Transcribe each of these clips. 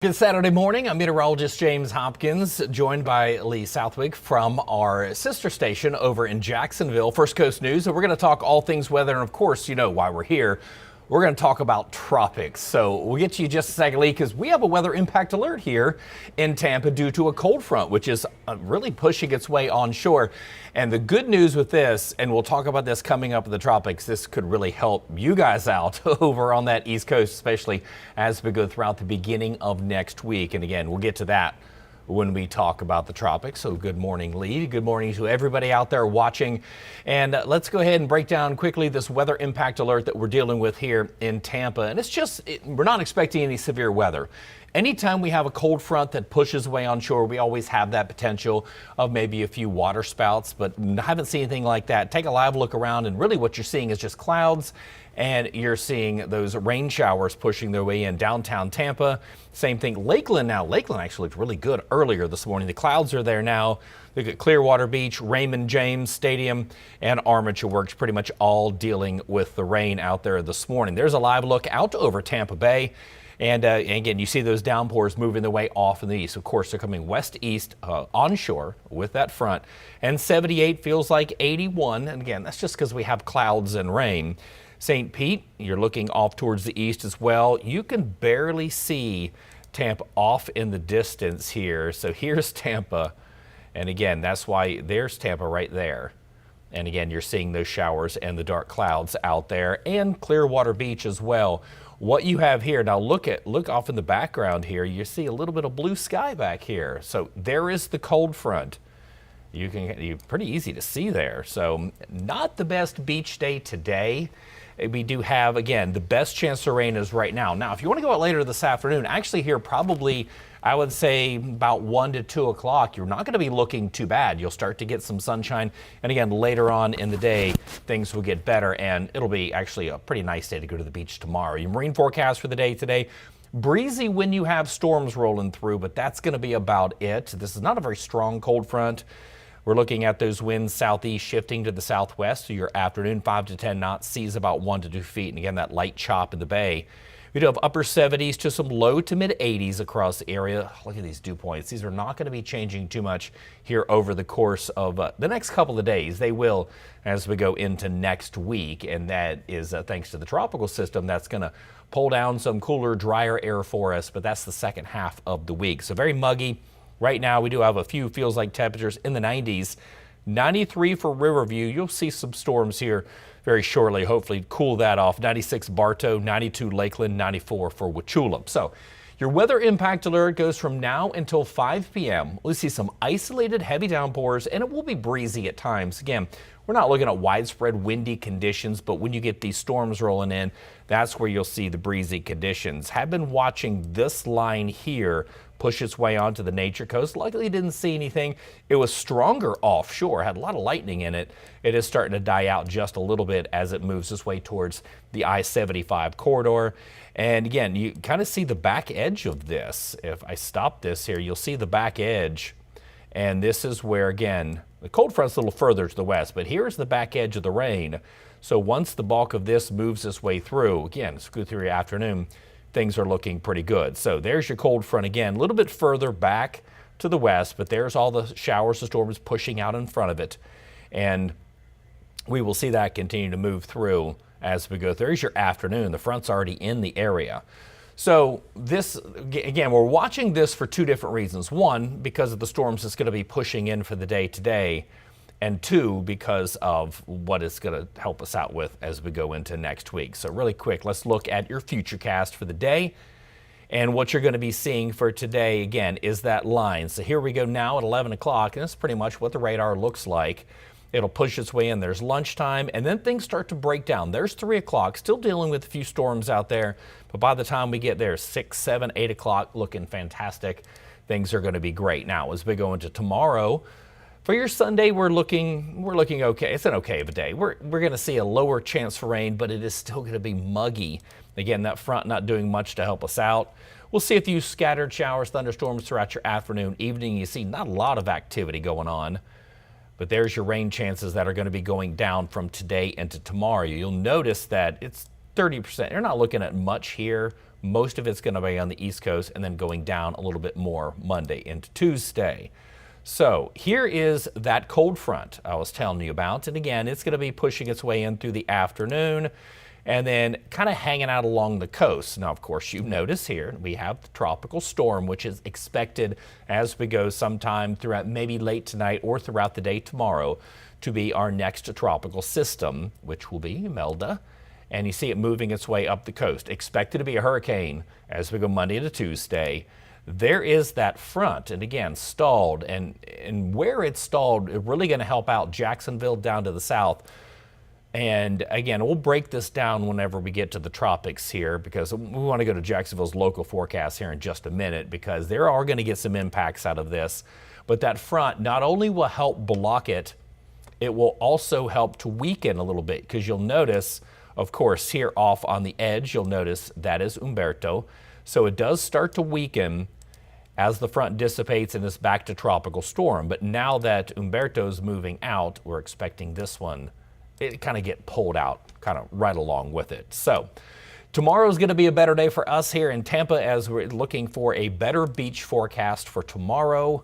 Good Saturday morning. I'm meteorologist James Hopkins, joined by Lee Southwick from our sister station over in Jacksonville, First Coast News. And we're going to talk all things weather. And of course, you know why we're here. We're going to talk about tropics. So we'll get to you just a second, Lee, because we have a weather impact alert here in Tampa due to a cold front, which is really pushing its way onshore. And the good news with this, and we'll talk about this coming up in the tropics, this could really help you guys out over on that East Coast, especially as we go throughout the beginning of next week. And again, we'll get to that when we talk about the tropics. So good morning, Lee. Good morning to everybody out there watching. And let's go ahead and break down quickly this weather impact alert that we're dealing with here in Tampa. And it's just, we're not expecting any severe weather. Anytime we have a cold front that pushes away onshore, we always have that potential of maybe a few water spouts, but I haven't seen anything like that. Take a live look around, and really what you're seeing is just clouds, and you're seeing those rain showers pushing their way in downtown Tampa. Same thing, Lakeland now. Lakeland actually looked really good earlier this morning. The clouds are there now. Look at Clearwater Beach, Raymond James Stadium, and Armature Works pretty much all dealing with the rain out there this morning. There's a live look out over Tampa Bay. And again, you see those downpours moving their way off in the east. Of course, they're coming west-east onshore with that front. And 78 feels like 81. And again, that's just because we have clouds and rain. St. Pete, you're looking off towards the east as well. You can barely see Tampa off in the distance here. So here's Tampa. And again, that's why there's Tampa right there. And again, you're seeing those showers and the dark clouds out there, and Clearwater Beach as well. What you have here, now look off in the background here, you see a little bit of blue sky back here. So there is the cold front. You're pretty easy to see there. So not the best beach day today. We do have, again, the best chance of rain is right now. Now, if you want to go out later this afternoon, actually here probably, I would say about 1 to 2 o'clock, you're not going to be looking too bad. You'll start to get some sunshine. And again, later on in the day, things will get better, and it'll be actually a pretty nice day to go to the beach tomorrow. Your marine forecast for the day today, breezy when you have storms rolling through, but that's going to be about it. This is not a very strong cold front. We're looking at those winds southeast shifting to the southwest. So your afternoon 5 to 10 knots, seas about 1 to 2 feet. And again, that light chop in the bay. We do have upper 70s to some low to mid 80s across the area. Look at these dew points. These are not going to be changing too much here over the course of the next couple of days. They will as we go into next week. And that is thanks to the tropical system that's going to pull down some cooler, drier air for us. But that's the second half of the week. So very muggy. Right now, we do have a few feels like temperatures in the 90s. 93 for Riverview. You'll see some storms here very shortly. Hopefully cool that off. 96 Bartow, 92 Lakeland, 94 for Wauchula. So your weather impact alert goes from now until 5 p.m. We'll see some isolated heavy downpours, and it will be breezy at times. Again, we're not looking at widespread windy conditions, but when you get these storms rolling in, that's where you'll see the breezy conditions. Have been watching this line here push its way onto the Nature Coast. Luckily, didn't see anything. It was stronger offshore, had a lot of lightning in it. It is starting to die out just a little bit as it moves its way towards the I-75 corridor. And again, you kind of see the back edge of this. If I stop this here, you'll see the back edge. And this is where, again, the cold front's a little further to the west, but here's the back edge of the rain. So once the bulk of this moves its way through, again, it's good through your afternoon, things are looking pretty good. So there's your cold front again, a little bit further back to the west, but there's all the showers, the storms pushing out in front of it. And we will see that continue to move through as we go. There's your afternoon. The front's already in the area. So this, again, we're watching this for two different reasons. One, because of the storms it's going to be pushing in for the day today. And two, because of what it's going to help us out with as we go into next week. So really quick, let's look at your futurecast for the day. And what you're going to be seeing for today, again, is that line. So here we go now at 11 o'clock, and that's pretty much what the radar looks like. It'll push its way in. There's lunchtime, and then things start to break down. There's 3 o'clock, still dealing with a few storms out there. But by the time we get there, 6, 7, 8 o'clock, looking fantastic. Things are going to be great. Now, as we go into tomorrow, for your Sunday, we're looking okay. It's an okay of a day. We're going to see a lower chance for rain, but it is still going to be muggy. Again, that front not doing much to help us out. We'll see a few scattered showers, thunderstorms throughout your afternoon, evening. You see not a lot of activity going on, but there's your rain chances that are going to be going down from today into tomorrow. You'll notice that it's 30%. You're not looking at much here, Most of it's going to be on the East Coast and then going down a little bit more Monday into Tuesday. So here is that cold front I was telling you about. And again, it's going to be pushing its way in through the afternoon and then kind of hanging out along the coast. Now, of course, you notice here we have the tropical storm, which is expected as we go sometime throughout maybe late tonight or throughout the day tomorrow to be our next tropical system, which will be Imelda. And you see it moving its way up the coast. Expected to be a hurricane as we go Monday to Tuesday. There is that front, and again, stalled. And where it's stalled, it's really going to help out Jacksonville down to the south. And again, we'll break this down whenever we get to the tropics here, because we want to go to Jacksonville's local forecast here in just a minute, because there are going to get some impacts out of this. But that front not only will help block it, it will also help to weaken a little bit, because you'll notice, of course, here off on the edge, you'll notice that is Humberto. So it does start to weaken as the front dissipates and is back to tropical storm. But now that Humberto's moving out, we're expecting this one, it kind of get pulled out kind of right along with it. So tomorrow's going to be a better day for us here in Tampa as we're looking for a better beach forecast for tomorrow.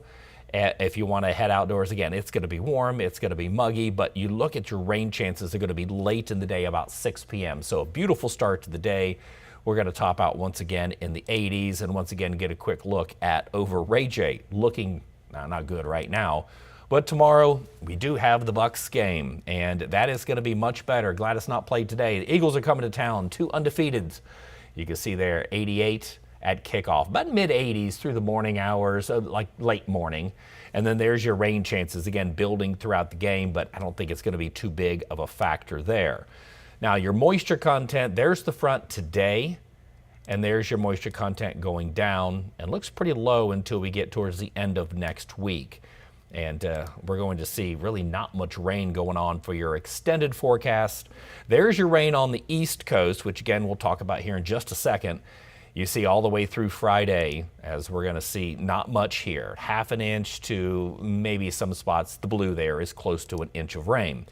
If you want to head outdoors, again, it's going to be warm, it's going to be muggy, but you look at your rain chances are going to be late in the day, about 6 p.m. So a beautiful start to the day. We're going to top out once again in the 80s and once again get a quick look at over Ray J. Looking not good right now. But tomorrow we do have the Bucs game, and that is going to be much better. Glad it's not played today. The Eagles are coming to town, 2 undefeateds. You can see there 88 at kickoff, about mid-80s through the morning hours, like late morning. And then there's your rain chances, again, building throughout the game, but I don't think it's going to be too big of a factor there. Now, your moisture content, there's the front today, and there's your moisture content going down, and looks pretty low until we get towards the end of next week. And we're going to see really not much rain going on for your extended forecast. There's your rain on the East Coast, which again, we'll talk about here in just a second. You see all the way through Friday, as we're going to see not much here. Half an inch to maybe some spots, the blue there is close to an inch of rain.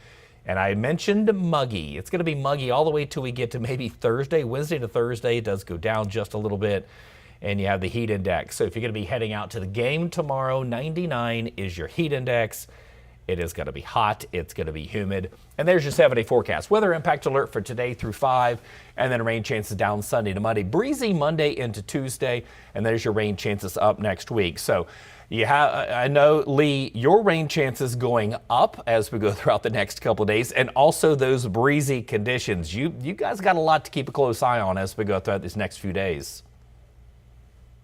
And I mentioned muggy. It's going to be muggy all the way till we get to maybe Thursday. Wednesday to Thursday, it does go down just a little bit. And you have the heat index. So if you're going to be heading out to the game tomorrow, 99 is your heat index. It is going to be hot. It's going to be humid. And there's your 7-day forecast. Weather impact alert for today through 5. And then rain chances down Sunday to Monday. Breezy Monday into Tuesday. And there's your rain chances up next week. So you have, I know, Lee, your rain chances going up as we go throughout the next couple of days. And also those breezy conditions. You guys got a lot to keep a close eye on as we go throughout these next few days.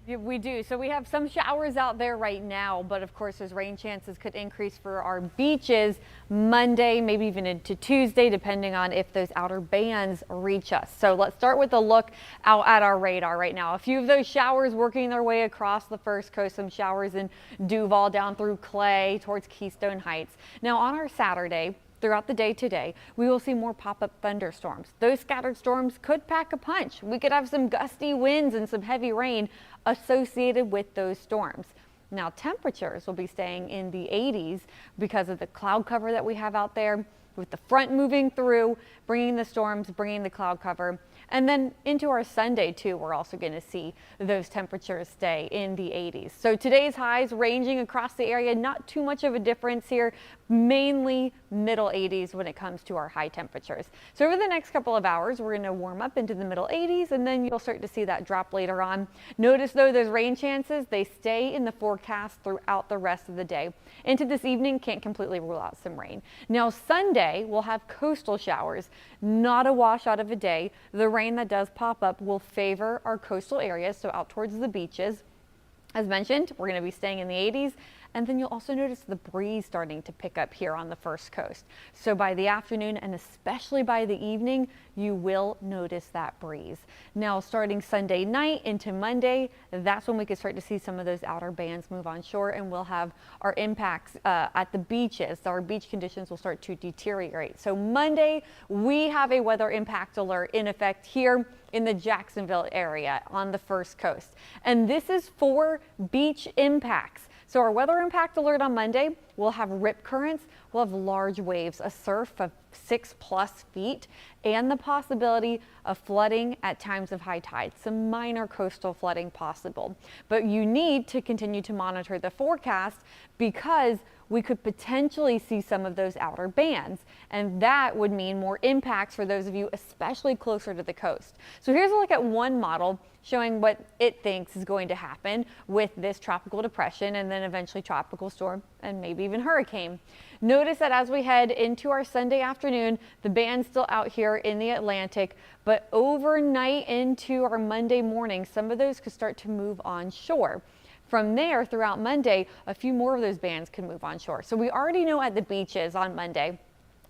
We do. So we have some showers out there right now, but of course those rain chances could increase for our beaches Monday, maybe even into Tuesday, depending on if those outer bands reach us. So let's start with a look out at our radar right now. A few of those showers working their way across the First Coast, some showers in Duval down through Clay towards Keystone Heights. Now on our Saturday, throughout the day today, we will see more pop-up thunderstorms. Those scattered storms could pack a punch. We could have some gusty winds and some heavy rain associated with those storms. Now temperatures will be staying in the 80s because of the cloud cover that we have out there, with the front moving through, bringing the storms, bringing the cloud cover. And then into our Sunday too, we're also going to see those temperatures stay in the 80s. So today's highs ranging across the area, not too much of a difference here, mainly middle 80s when it comes to our high temperatures. So over the next couple of hours, we're going to warm up into the middle 80s, and then you'll start to see that drop later on. Notice though, those rain chances, they stay in the forecast throughout the rest of the day. Into this evening, can't completely rule out some rain. Now Sunday, we'll have coastal showers, not a washout of a day. The rain that does pop up will favor our coastal areas, so out towards the beaches. As mentioned, we're going to be staying in the 80s, and then you'll also notice the breeze starting to pick up here on the First Coast. So by the afternoon and especially by the evening, you will notice that breeze. Now starting Sunday night into Monday, that's when we can start to see some of those outer bands move on shore, and we'll have our impacts at the beaches. Our beach conditions will start to deteriorate. So Monday, we have a weather impact alert in effect here in the Jacksonville area on the First Coast. And this is for beach impacts. So our weather impact alert on Monday, we'll have rip currents, we'll have large waves, a surf of 6+ feet, and the possibility of flooding at times of high tide. Some minor coastal flooding possible. But you need to continue to monitor the forecast because we could potentially see some of those outer bands, and that would mean more impacts for those of you especially closer to the coast. So here's a look at one model showing what it thinks is going to happen with this tropical depression and then eventually tropical storm and maybe even hurricane. Notice that as we head into our Sunday afternoon, the band's still out here in the Atlantic, but overnight into our Monday morning, some of those could start to move onshore. From there, throughout Monday, a few more of those bands can move onshore. So we already know at the beaches on Monday,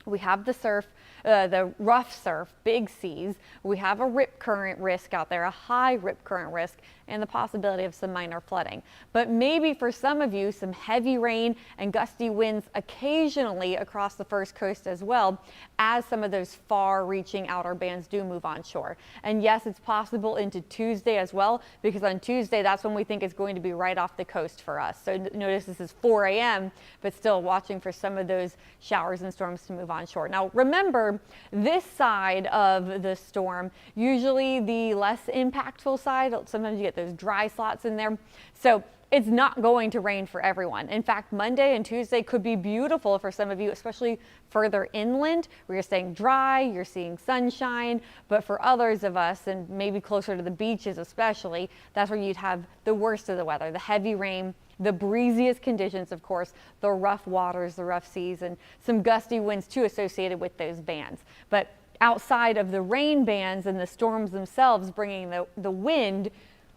we have the surf, the rough surf, big seas. We have a rip current risk out there, a high rip current risk, and the possibility of some minor flooding. But maybe for some of you, some heavy rain and gusty winds occasionally across the first coast as well, as some of those far-reaching outer bands do move onshore. And yes, it's possible into Tuesday as well, because on Tuesday, that's when we think it's going to be right off the coast for us. So notice this is 4 a.m., but still watching for some of those showers and storms to move onshore. Now, remember, this side of the storm, usually the less impactful side, sometimes you get those dry slots in there. So it's not going to rain for everyone. In fact, Monday and Tuesday could be beautiful for some of you, especially further inland where you're staying dry, you're seeing sunshine. But for others of us, and maybe closer to the beaches especially, that's where you'd have the worst of the weather, the heavy rain, the breeziest conditions, of course, the rough waters, the rough seas, and some gusty winds too associated with those bands. But outside of the rain bands and the storms themselves bringing the wind,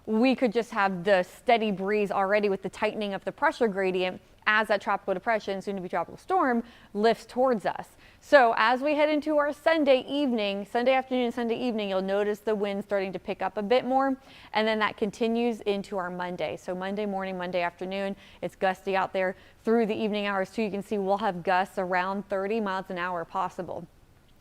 we could just have the steady breeze already with the tightening of the pressure gradient as that tropical depression, soon to be tropical storm, lifts towards us. So as we head into our Sunday afternoon and Sunday evening, you'll notice the wind starting to pick up a bit more, and then that continues into our Monday. So Monday morning, Monday afternoon, it's gusty out there through the evening hours too. You can see we'll have gusts around 30 miles an hour possible.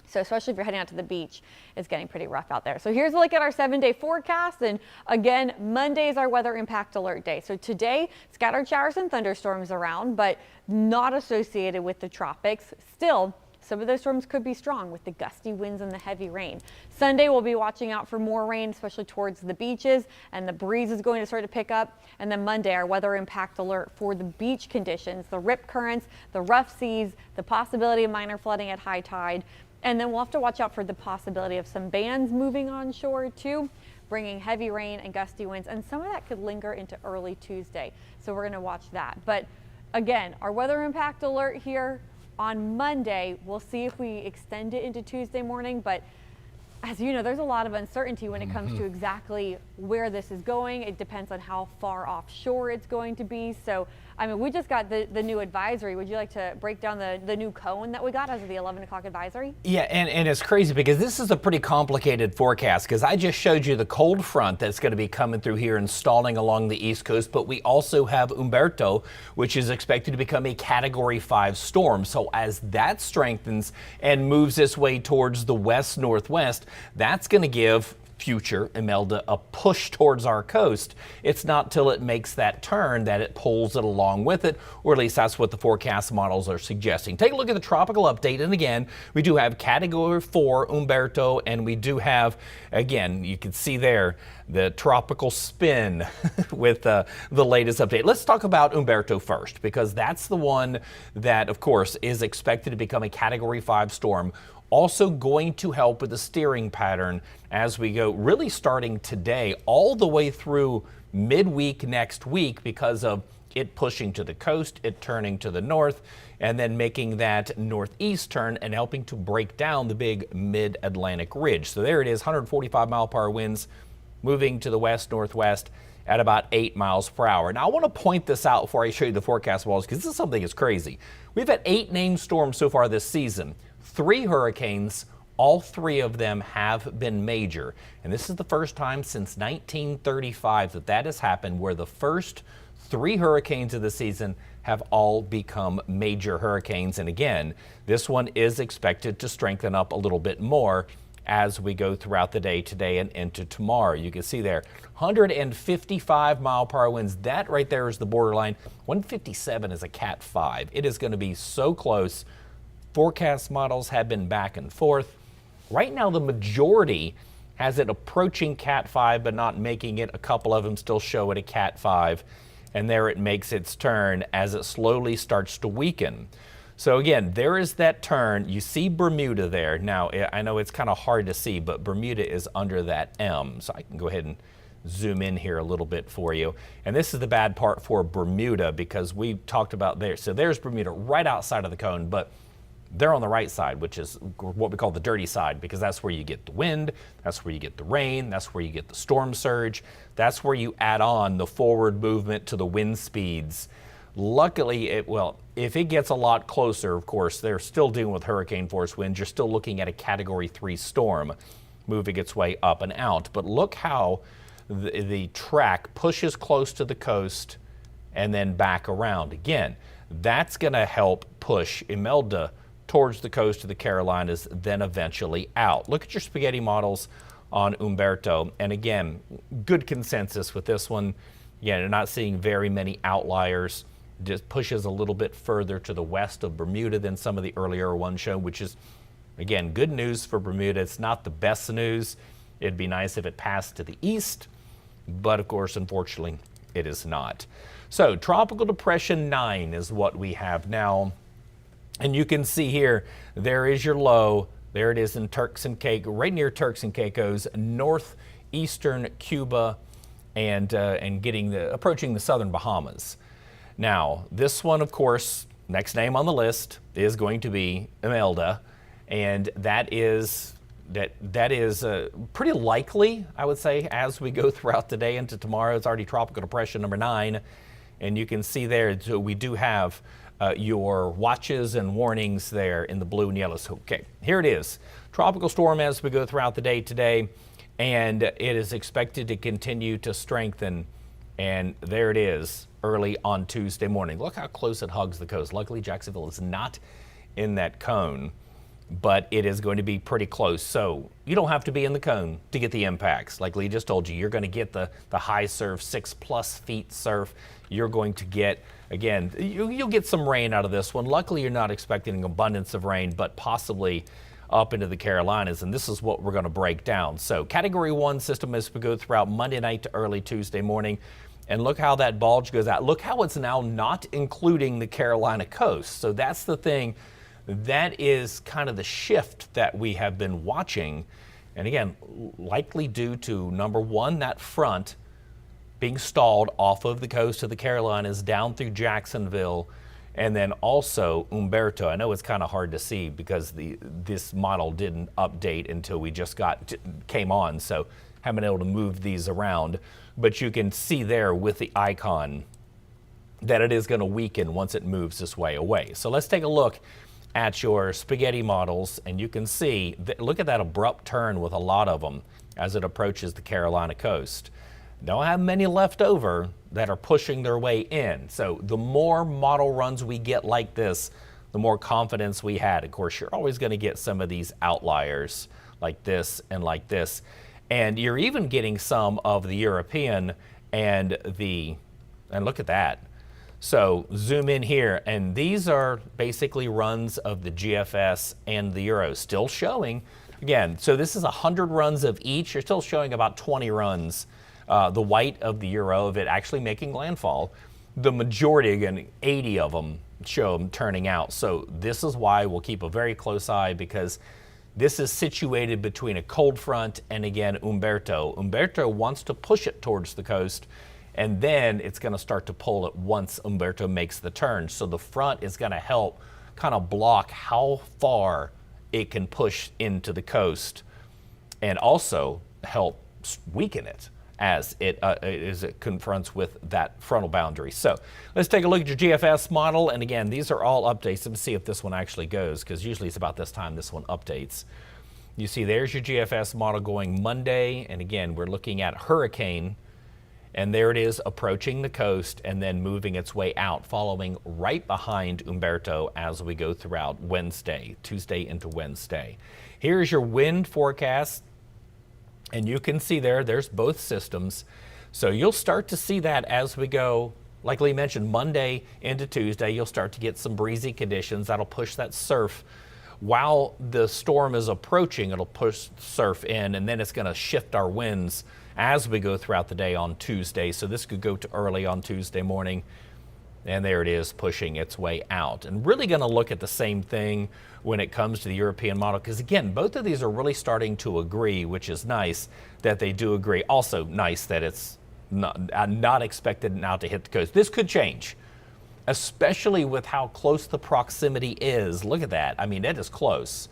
So especially if you're heading out to the beach, it's getting pretty rough out there. So here's a look at our 7-day forecast. And again, Monday is our weather impact alert day. So today, scattered showers and thunderstorms around, but not associated with the tropics. Still, some of those storms could be strong with the gusty winds and the heavy rain. Sunday, we'll be watching out for more rain, especially towards the beaches, and the breeze is going to start to pick up. And then Monday, our weather impact alert for the beach conditions, the rip currents, the rough seas, the possibility of minor flooding at high tide. And then we'll have to watch out for the possibility of some bands moving onshore too, bringing heavy rain and gusty winds, and some of that could linger into early Tuesday. So we're going to watch that. But again, our weather impact alert here on Monday, we'll see if we extend it into Tuesday morning. But as you know, there's a lot of uncertainty when it comes to exactly where this is going. It depends on how far offshore it's going to be. So, I mean, we just got the new advisory. Would you like to break down the new cone that we got as of the 11 o'clock advisory? Yeah, and it's crazy because this is a pretty complicated forecast because I just showed you the cold front that's going to be coming through here and stalling along the East Coast, but we also have Humberto, which is expected to become a Category 5 storm. So as that strengthens and moves its way towards the west-northwest, that's going to give future Imelda a push towards our coast. It's not till it makes that turn that it pulls it along with it, or at least that's what the forecast models are suggesting. Take a look at the tropical update, and again, we do have Category 4 Humberto, and we do have, again, you can see there, the tropical spin with the latest update. Let's talk about Humberto first, because that's the one that, of course, is expected to become a Category 5 storm. Also going to help with the steering pattern as we go, really starting today all the way through midweek next week because of it pushing to the coast, it turning to the north, and then making that northeast turn and helping to break down the big mid-Atlantic ridge. So there it is, 145 mile per hour winds moving to the west-northwest at about 8 miles per hour. Now I want to point this out before I show you the forecast models because this is something that's crazy. We've had 8 named storms so far this season. 3 hurricanes, all 3 of them have been major. And this is the first time since 1935 that has happened, where the first 3 hurricanes of the season have all become major hurricanes. And again, this one is expected to strengthen up a little bit more as we go throughout the day today and into tomorrow. You can see there, 155 mile per hour winds. That right there is the borderline. 157 is a Cat 5. It is going to be so close. forecast models have been back and forth. Right now, the majority has it approaching Cat 5, but not making it. A couple of them still show it a Cat 5. And there it makes its turn as it slowly starts to weaken. So again, there is that turn. You see Bermuda there. Now, I know it's kind of hard to see, but Bermuda is under that M. So I can go ahead and zoom in here a little bit for you. And this is the bad part for Bermuda, because we talked about there. So there's Bermuda right outside of the cone, but they're on the right side, which is what we call the dirty side, because that's where you get the wind, that's where you get the rain, that's where you get the storm surge, that's where you add on the forward movement to the wind speeds. Luckily, if it gets a lot closer, of course, they're still dealing with hurricane force winds. You're still looking at a Category 3 storm moving its way up and out. But look how the track pushes close to the coast and then back around. Again, that's going to help push Imelda towards the coast of the Carolinas, then eventually out. Look at your spaghetti models on Humberto. And again, good consensus with this one. Yeah, you're not seeing very many outliers. Just pushes a little bit further to the west of Bermuda than some of the earlier ones show, which is, again, good news for Bermuda. It's not the best news. It'd be nice if it passed to the east, but of course, unfortunately, it is not. So Tropical Depression 9 is what we have now. And you can see here, there is your low. There it is in Turks and Caicos, right near Turks and Caicos, northeastern Cuba, and approaching the southern Bahamas. Now, this one, of course, next name on the list is going to be Imelda, and that is pretty likely, I would say, as we go throughout the day into tomorrow. It's already Tropical Depression number 9, and you can see there, so we do have your watches and warnings there in the blue and yellow. So, okay, here it is. Tropical storm as we go throughout the day today, and it is expected to continue to strengthen, and there it is early on Tuesday morning. Look how close it hugs the coast. Luckily, Jacksonville is not in that cone, but it is going to be pretty close. So you don't have to be in the cone to get the impacts. Like Lee just told you, you're going to get the high surf, 6+ feet surf. You're going to get, again, you'll get some rain out of this one. Luckily, you're not expecting an abundance of rain, but possibly up into the Carolinas, and this is what we're going to break down. So Category 1 system as we go throughout Monday night to early Tuesday morning. And look how that bulge goes out. Look how it's now not including the Carolina coast. So that's the thing. That is kind of the shift that we have been watching. And again, likely due to, number one, that front being stalled off of the coast of the Carolinas down through Jacksonville. And then also Humberto. I know it's kind of hard to see because this model didn't update until we just came on. So haven't been able to move these around. But you can see there with the icon that it is going to weaken once it moves this way away. So let's take a look at your spaghetti models, and you can see, look at that abrupt turn with a lot of them as it approaches the Carolina coast. Don't have many left over that are pushing their way in. So the more model runs we get like this, the more confidence we had. Of course, you're always going to get some of these outliers like this and like this. And you're even getting some of the European and look at that. So zoom in here, and these are basically runs of the GFS and the Euro still showing. Again, so this is 100 runs of each. You're still showing about 20 runs. The white of the Euro of it actually making landfall. The majority, again, 80 of them show them turning out. So this is why we'll keep a very close eye, because this is situated between a cold front and, again, Humberto. Humberto wants to push it towards the coast, and then it's going to start to pull it once Humberto makes the turn. So the front is going to help kind of block how far it can push into the coast and also help weaken it as it confronts with that frontal boundary. So let's take a look at your GFS model. And again, these are all updates. Let's see if this one actually goes, because usually it's about this time this one updates. You see there's your GFS model going Monday. And again, we're looking at hurricane. And there it is approaching the coast and then moving its way out, following right behind Humberto as we go throughout Wednesday, Tuesday into Wednesday. Here's your wind forecast. And you can see there's both systems. So you'll start to see that as we go like Lee mentioned, Monday into Tuesday, you'll start to get some breezy conditions that'll push that surf. While the storm is approaching, it'll push surf in, and then it's going to shift our winds as we go throughout the day on Tuesday. So this could go to early on Tuesday morning. And there it is, pushing its way out. And really going to look at the same thing when it comes to the European model, because again, both of these are really starting to agree, which is nice that they do agree. Also nice that it's not expected now to hit the coast. This could change, especially with how close the proximity is. Look at that. I mean, it is close.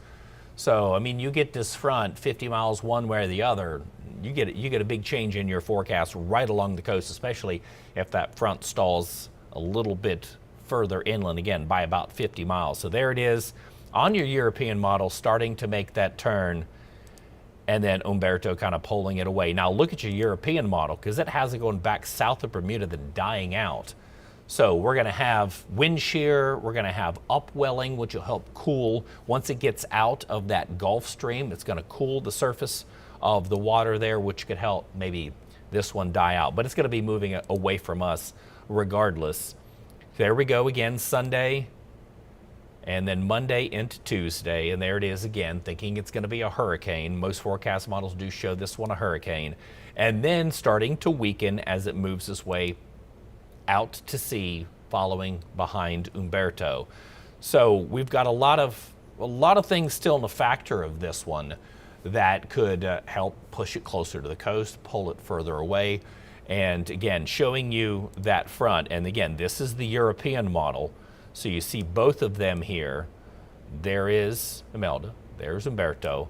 So, I mean, you get this front 50 miles one way or the other, you get a big change in your forecast right along the coast, especially if that front stalls a little bit further inland, again, by about 50 miles. So there it is on your European model, starting to make that turn, and then Humberto kind of pulling it away. Now look at your European model, because it has it going back south of Bermuda, then dying out. So we're going to have wind shear, we're going to have upwelling, which will help cool. Once it gets out of that Gulf Stream, it's going to cool the surface of the water there, which could help maybe this one die out. But it's going to be moving away from us regardless. There we go again, Sunday, and then Monday into Tuesday, and there it is again, thinking it's going to be a hurricane. Most forecast models do show this one a hurricane. And then starting to weaken as it moves its way out to sea, following behind Humberto. So we've got a lot of things still in the factor of this one that could help push it closer to the coast, pull it further away. And again, showing you that front. And again, this is the European model. So you see both of them here. There is Imelda, there's Humberto.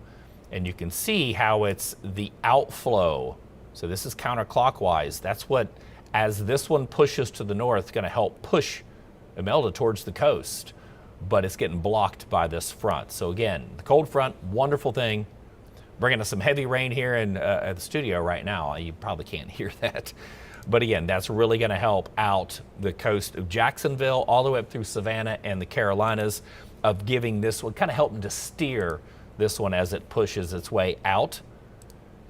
And you can see how it's the outflow. So this is counterclockwise. That's what, as this one pushes to the north, going to help push Imelda towards the coast. But it's getting blocked by this front. So again, the cold front, wonderful thing. Bringing us some heavy rain here at the studio right now. You probably can't hear that. But again, that's really going to help out the coast of Jacksonville all the way up through Savannah and the Carolinas, of giving this one, kind of helping to steer this one as it pushes its way out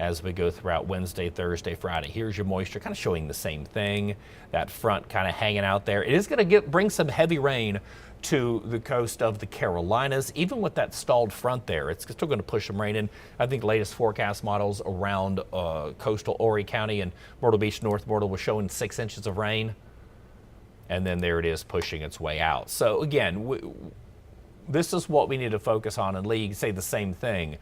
as we go throughout Wednesday, Thursday, Friday. Here's your moisture, kind of showing the same thing. That front kind of hanging out there. It is going to bring some heavy rain to the coast of the Carolinas. Even with that stalled front there, it's still going to push some rain in. I think latest forecast models around coastal Horry County and Myrtle Beach, North Myrtle, were showing 6 inches of rain. And then there it is pushing its way out. So again, this is what we need to focus on. And Lee, you can say the same thing.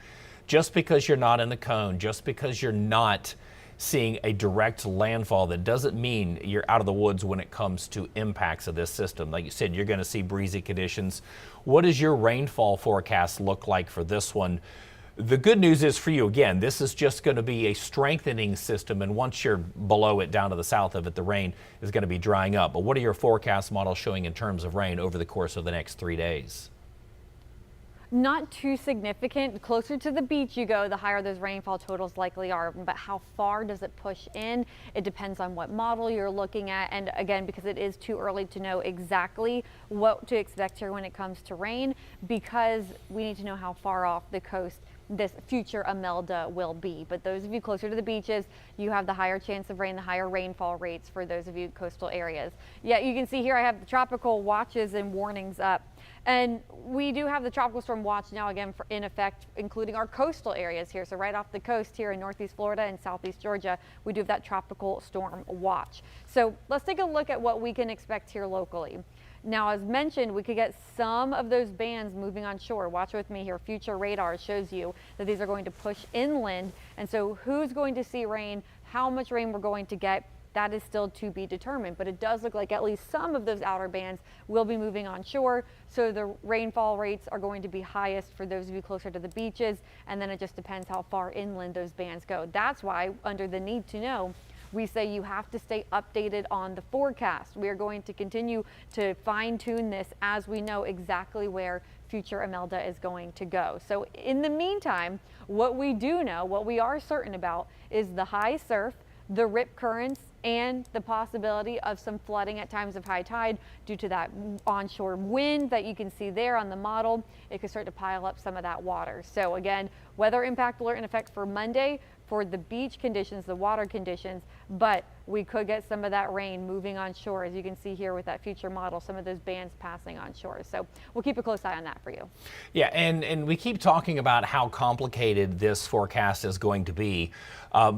Just because you're not in the cone, just because you're not seeing a direct landfall, that doesn't mean you're out of the woods when it comes to impacts of this system. Like you said, you're going to see breezy conditions. What does your rainfall forecast look like for this one? The good news is for you, again, this is just going to be a strengthening system, and once you're below it, down to the south of it, the rain is going to be drying up. But what are your forecast models showing in terms of rain over the course of the next 3 days? Not too significant. The closer to the beach you go, the higher those rainfall totals likely are. But how far does it push in? It depends on what model you're looking at. And again, because it is too early to know exactly what to expect here when it comes to rain, because we need to know how far off the coast this future Imelda will be. But those of you closer to the beaches, you have the higher chance of rain, the higher rainfall rates for those of you coastal areas. Yeah, you can see here I have the tropical watches and warnings up. And we do have the tropical storm watch now again in effect, including our coastal areas here. So right off the coast here in Northeast Florida and Southeast Georgia, we do have that tropical storm watch. So let's take a look at what we can expect here locally. Now, as mentioned, we could get some of those bands moving on shore. Watch with me here. Future radar shows you that these are going to push inland. And so who's going to see rain, how much rain we're going to get, that is still to be determined. But it does look like at least some of those outer bands will be moving on shore. So the rainfall rates are going to be highest for those of you closer to the beaches. And then it just depends how far inland those bands go. That's why under the need to know, we say you have to stay updated on the forecast. We are going to continue to fine tune this as we know exactly where future Imelda is going to go. So in the meantime, what we do know, what we are certain about, is the high surf, the rip currents, and the possibility of some flooding at times of high tide due to that onshore wind that you can see there on the model. It could start to pile up some of that water. So again, weather impact alert in effect for Monday for the beach conditions, the water conditions, but we could get some of that rain moving on shore, as you can see here with that future model, some of those bands passing on shore. So we'll keep a close eye on that for you. Yeah, and we keep talking about how complicated this forecast is going to be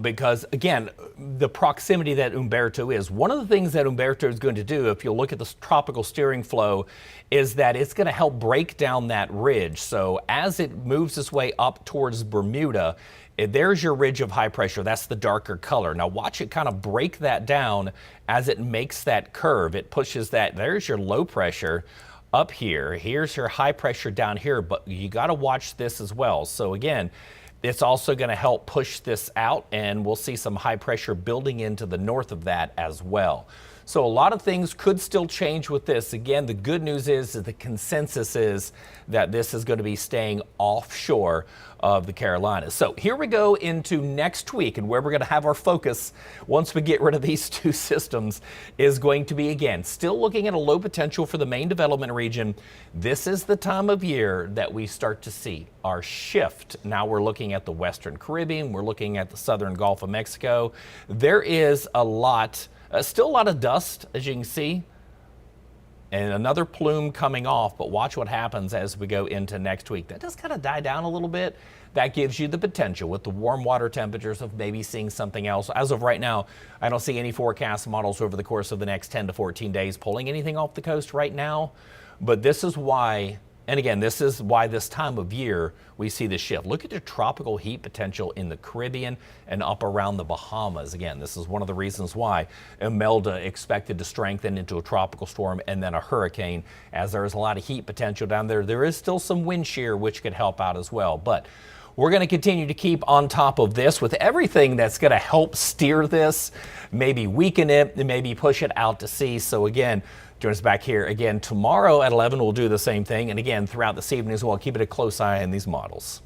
because, again, the proximity that Humberto is. One of the things that Humberto is going to do, if you look at the tropical steering flow, is that it's going to help break down that ridge. So as it moves its way up towards Bermuda, there's your ridge of high pressure. That's the darker color. Now watch it kind of break that down as it makes that curve. It pushes that. There's your low pressure up here. Here's your high pressure down here, but you got to watch this as well. So again, it's also going to help push this out, and we'll see some high pressure building into the north of that as well. So a lot of things could still change with this. Again, the good news is that the consensus is that this is going to be staying offshore of the Carolinas. So here we go into next week, and where we're going to have our focus once we get rid of these two systems is going to be, again, still looking at a low potential for the main development region. This is the time of year that we start to see our shift. Now we're looking at the Western Caribbean. We're looking at the Southern Gulf of Mexico. There is a lot still a lot of dust, as you can see, and another plume coming off, but watch what happens as we go into next week. That does kind of die down a little bit. That gives you the potential with the warm water temperatures of maybe seeing something else. As of right now, I don't see any forecast models over the course of the next 10 to 14 days pulling anything off the coast right now. But this is why, and again, this is why this time of year we see this shift. Look at the tropical heat potential in the Caribbean and up around the Bahamas. Again, this is one of the reasons why Imelda expected to strengthen into a tropical storm and then a hurricane, as there is a lot of heat potential down there. There is still some wind shear, which could help out as well. But we're going to continue to keep on top of this with everything that's going to help steer this, maybe weaken it, and maybe push it out to sea. So again, join us back here again tomorrow at 11. We'll do the same thing. And again, throughout this evening as well, keep it a close eye on these models.